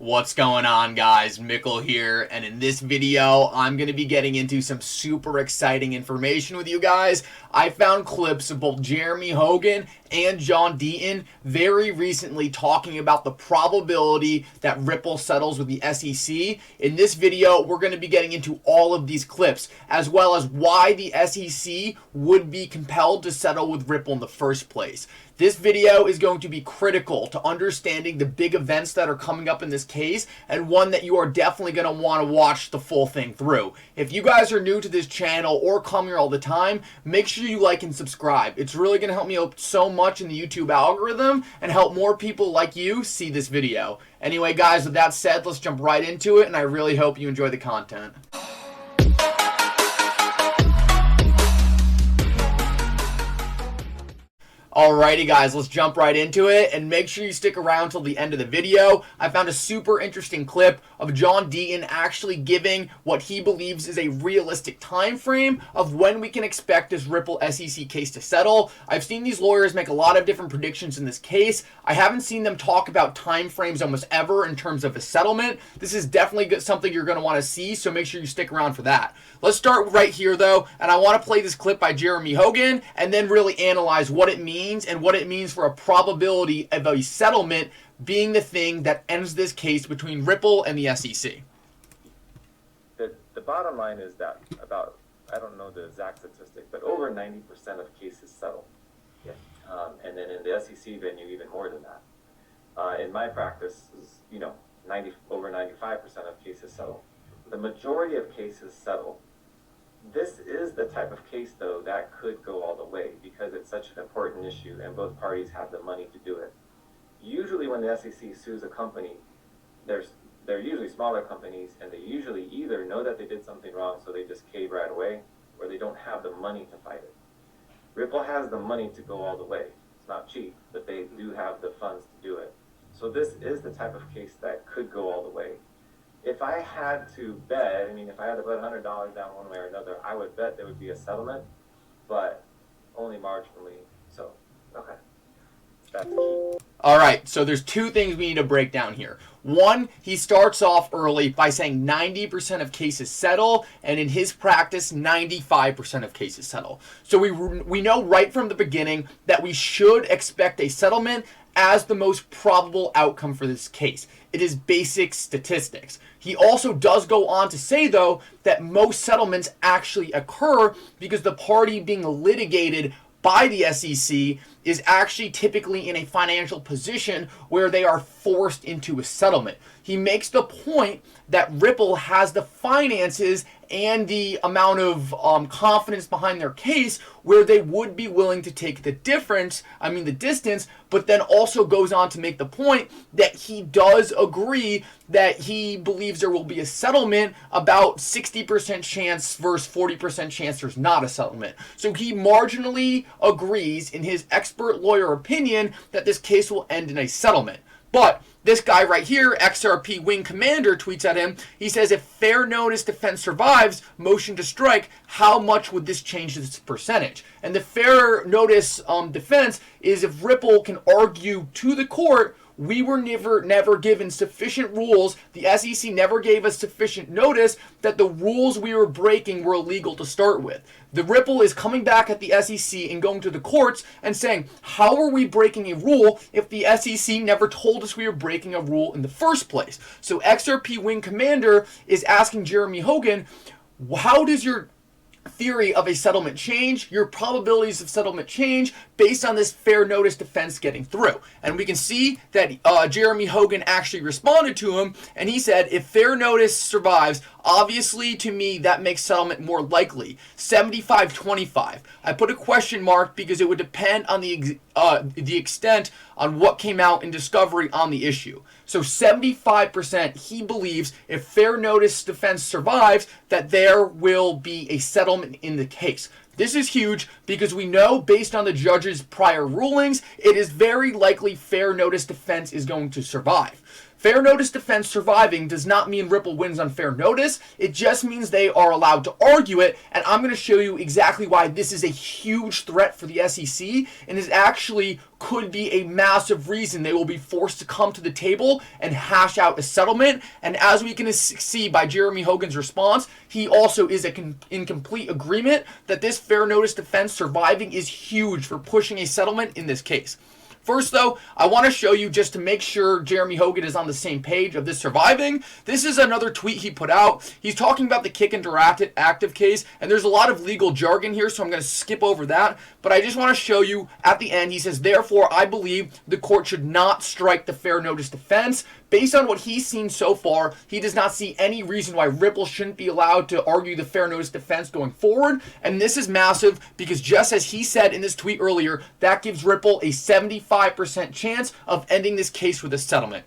What's going on, guys? Mickle here, and in this video I'm going to be getting into some super exciting information with you guys. I found clips of both Jeremy Hogan and John Deaton very recently talking about the probability that Ripple settles with the SEC. In this video, we're going to be getting into all of these clips, as well as why the SEC would be compelled to settle with Ripple in the first place. This video is going to be critical to understanding the big events that are coming up in this case, and one that you are definitely going to want to watch the full thing through. If you guys are new to this channel or come here all the time, make sure you like and subscribe. It's really going to help me out so much in the YouTube algorithm and help more people like you see this video. Anyway, guys, with that said, let's jump right into it, and I really hope you enjoy the content. Alrighty guys, let's jump right into it, and make sure you stick around till the end of the video. I found a super interesting clip of John Deaton actually giving what he believes is a realistic time frame of when we can expect this Ripple SEC case to settle. I've seen these lawyers make a lot of different predictions in this case. I haven't seen them talk about time frames almost ever in terms of a settlement. This is definitely something you're going to want to see, so make sure you stick around for that. Let's start right here though, and I want to play this clip by Jeremy Hogan and then really analyze what it means and what it means for a probability of a settlement being the thing that ends this case between Ripple and the SEC. The bottom line is that about, I don't know the exact statistic, but over 90% of cases settle. Yeah. And then in the SEC venue, even more than that. In my practice, over 95% of cases settle. The majority of cases settle. This is the type of case, though, that could go all the way because it's such an important issue and both parties have the money to do it. Usually when the SEC sues a company, they're usually smaller companies, and they usually either know that they did something wrong, so they just cave right away, or they don't have the money to fight it. Ripple has the money to go all the way. It's not cheap, but they do have the funds to do it. So this is the type of case that could go all the way. If I had to bet, if I had to put $100 down one way or another, I would bet there would be a settlement, but only marginally so. Okay. That's key. Alright, so there's two things we need to break down here. One, he starts off early by saying 90% of cases settle, and in his practice, 95% of cases settle. So we know right from the beginning that we should expect a settlement as the most probable outcome for this case. It is basic statistics. He also does go on to say, though, that most settlements actually occur because the party being litigated by the SEC is actually typically in a financial position where they are forced into a settlement. He makes the point that Ripple has the finances and the amount of confidence behind their case where they would be willing to take the distance, but then also goes on to make the point that he does agree that he believes there will be a settlement, about 60% chance versus 40% chance there's not a settlement. So he marginally agrees in his expert lawyer opinion that this case will end in a settlement. But this guy right here, XRP Wing Commander, tweets at him. He says, if fair notice defense survives motion to strike, how much would this change this percentage? And the fair notice defense is if Ripple can argue to the court, we were never given sufficient rules. The SEC never gave us sufficient notice that the rules we were breaking were illegal to start with. The Ripple is coming back at the SEC and going to the courts and saying, how are we breaking a rule if the SEC never told us we were breaking a rule in the first place? So XRP Wing Commander is asking Jeremy Hogan, how does your theory of a settlement change, your probabilities of settlement change based on this fair notice defense getting through? And we can see that Jeremy Hogan actually responded to him, and he said, if fair notice survives, obviously to me that makes settlement more likely. 75-25. I put a question mark because it would depend on the extent on what came out in discovery on the issue. So 75% he believes if fair notice defense survives that there will be a settlement in the case. This is huge because we know based on the judge's prior rulings, it is very likely fair notice defense is going to survive. Fair notice defense surviving does not mean Ripple wins on fair notice. It just means they are allowed to argue it, and I'm going to show you exactly why this is a huge threat for the SEC and is actually could be a massive reason they will be forced to come to the table and hash out a settlement. And as we can see by Jeremy Hogan's response, he also is in complete agreement that this fair notice defense surviving is huge for pushing a settlement in this case. First, though, I want to show you, just to make sure Jeremy Hogan is on the same page of this surviving. This is another tweet he put out. He's talking about the Kick Interactive case, and there's a lot of legal jargon here, so I'm going to skip over that. But I just want to show you at the end, he says, therefore, I believe the court should not strike the fair notice defense. Based on what he's seen so far, he does not see any reason why Ripple shouldn't be allowed to argue the fair notice defense going forward. And this is massive because, just as he said in this tweet earlier, that gives Ripple a 75% chance of ending this case with a settlement.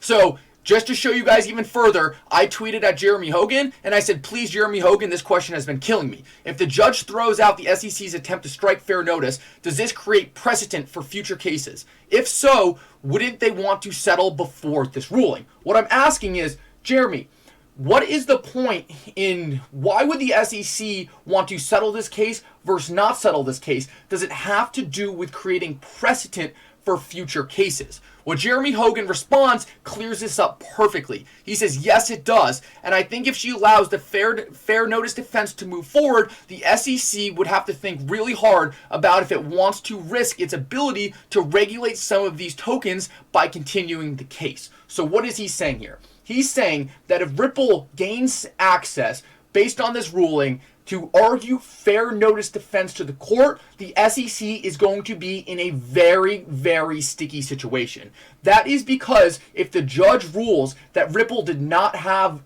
So, just to show you guys even further, I tweeted at Jeremy Hogan and I said, please, Jeremy Hogan, this question has been killing me. If the judge throws out the SEC's attempt to strike fair notice, does this create precedent for future cases? If so, wouldn't they want to settle before this ruling? What I'm asking is, Jeremy, what is the point in why would the SEC want to settle this case versus not settle this case? Does it have to do with creating precedent for future cases? Well, Jeremy Hogan responds clears this up perfectly. He says, yes, it does. And I think if she allows the fair notice defense to move forward, the SEC would have to think really hard about if it wants to risk its ability to regulate some of these tokens by continuing the case. So what is he saying here? He's saying that if Ripple gains access based on this ruling to argue fair notice defense to the court, the SEC is going to be in a very, very sticky situation. That is because if the judge rules that Ripple did not have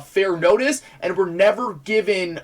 fair notice and were never given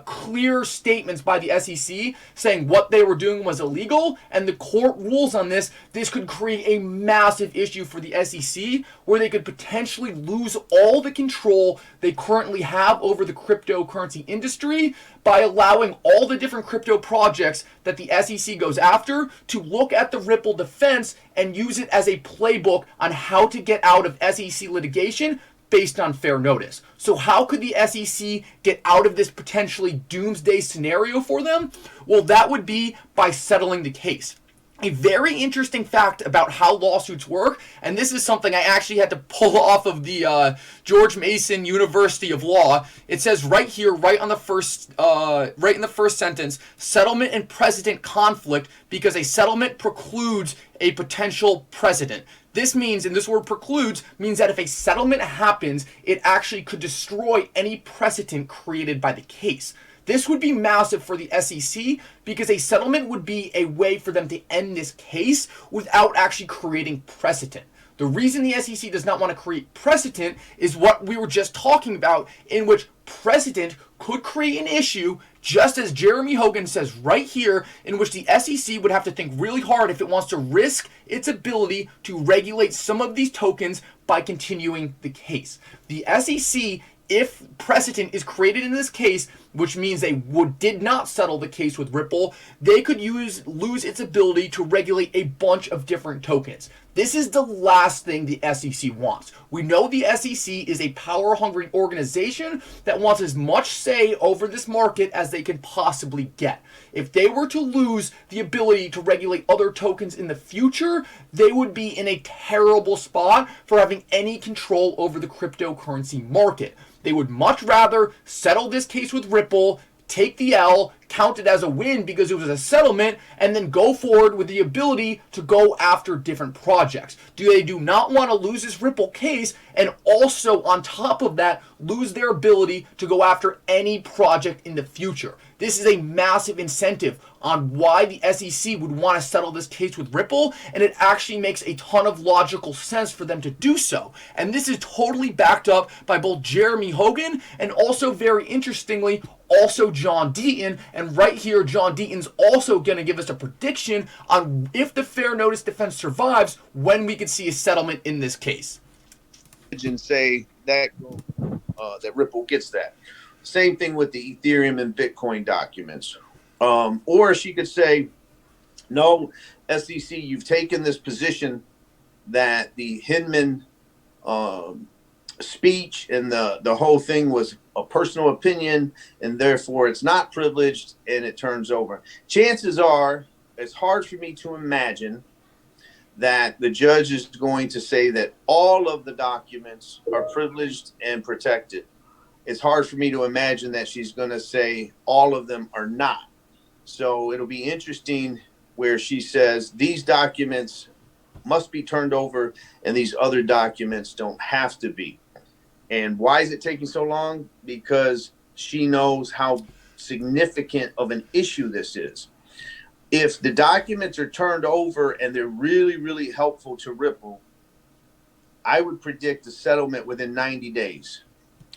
clear statements by the SEC saying what they were doing was illegal, and the court rules on this, this could create a massive issue for the SEC where they could potentially lose all the control they currently have over the cryptocurrency industry by allowing all the different crypto projects that the SEC goes after to look at the Ripple defense and use it as a playbook on how to get out of SEC litigation based on fair notice. So how could the SEC get out of this potentially doomsday scenario for them? Well, that would be by settling the case. A very interesting fact about how lawsuits work, and this is something I actually had to pull off of the George Mason University of Law. It says right here, right in the first sentence, settlement and precedent conflict because a settlement precludes a potential precedent. This means, and this word precludes, means that if a settlement happens, it actually could destroy any precedent created by the case. This would be massive for the SEC because a settlement would be a way for them to end this case without actually creating precedent. The reason the SEC does not want to create precedent is what we were just talking about, in which precedent could create an issue, just as Jeremy Hogan says right here, in which the SEC would have to think really hard if it wants to risk its ability to regulate some of these tokens by continuing the case. The SEC, if precedent is created in this case, which means they did not settle the case with Ripple, they could lose its ability to regulate a bunch of different tokens. This is the last thing the SEC wants. We know the SEC is a power-hungry organization that wants as much say over this market as they can possibly get. If they were to lose the ability to regulate other tokens in the future, they would be in a terrible spot for having any control over the cryptocurrency market. They would much rather settle this case with Ripple, take the L, count it as a win because it was a settlement, and then go forward with the ability to go after different projects. They do not want to lose this Ripple case and also, on top of that, lose their ability to go after any project in the future. This is a massive incentive on why the SEC would want to settle this case with Ripple, and it actually makes a ton of logical sense for them to do so. And this is totally backed up by both Jeremy Hogan and also, very interestingly, also John Deaton. And right here, John Deaton's also going to give us a prediction on if the fair notice defense survives, when we could see a settlement in this case. And say that Ripple gets that. Same thing with the Ethereum and Bitcoin documents. Or she could say, no, SEC, you've taken this position that the Hinman speech, and the whole thing was a personal opinion, and therefore it's not privileged, and it turns over. Chances are, it's hard for me to imagine that the judge is going to say that all of the documents are privileged and protected. It's hard for me to imagine that she's going to say all of them are not. So it'll be interesting where she says these documents must be turned over and these other documents don't have to be. And why is it taking so long? Because she knows how significant of an issue this is. If the documents are turned over and they're really, really helpful to Ripple, I would predict a settlement within 90 days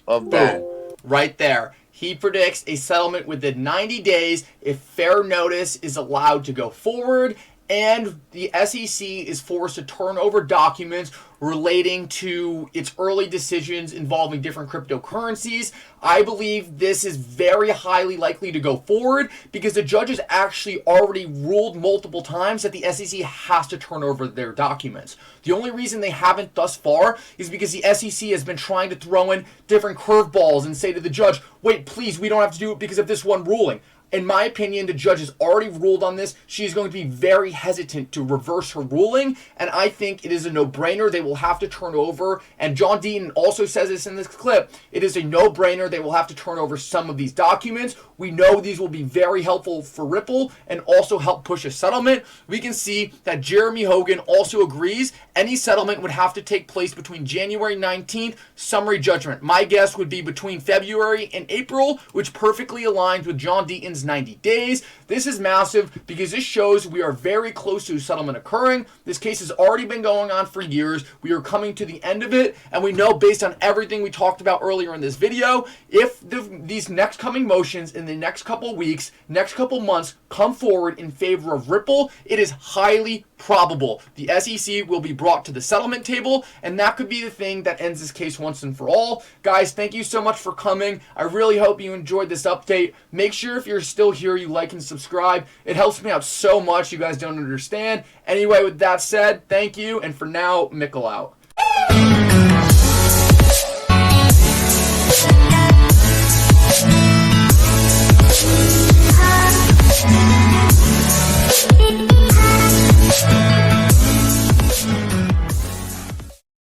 of that. Boom. Right there. He predicts a settlement within 90 days if fair notice is allowed to go forward and the SEC is forced to turn over documents relating to its early decisions involving different cryptocurrencies. I believe this is very highly likely to go forward because the judges actually already ruled multiple times that the SEC has to turn over their documents. The only reason they haven't thus far is because the SEC has been trying to throw in different curveballs and say to the judge, wait, please, we don't have to do it because of this one ruling. In my opinion, the judge has already ruled on this. She's going to be very hesitant to reverse her ruling, and I think it is a no-brainer. They will have to turn over, and John Deaton also says this in this clip, it is a no-brainer. They will have to turn over some of these documents. We know these will be very helpful for Ripple and also help push a settlement. We can see that Jeremy Hogan also agrees any settlement would have to take place between January 19th, summary judgment. My guess would be between February and April, which perfectly aligns with John Deaton's 90 days. This is massive because this shows we are very close to a settlement occurring. This case has already been going on for years. We are coming to the end of it, and we know based on everything we talked about earlier in this video, if these next coming motions in the next couple weeks, next couple months come forward in favor of Ripple, it is highly probable the SEC will be brought to the settlement table, and that could be the thing that ends this case once and for all. Guys, thank you so much for coming. I really hope you enjoyed this update. Make sure if you're still here, you like and subscribe. It helps me out so much. You guys don't understand. Anyway, with that said, thank you, and for now, Mickle out.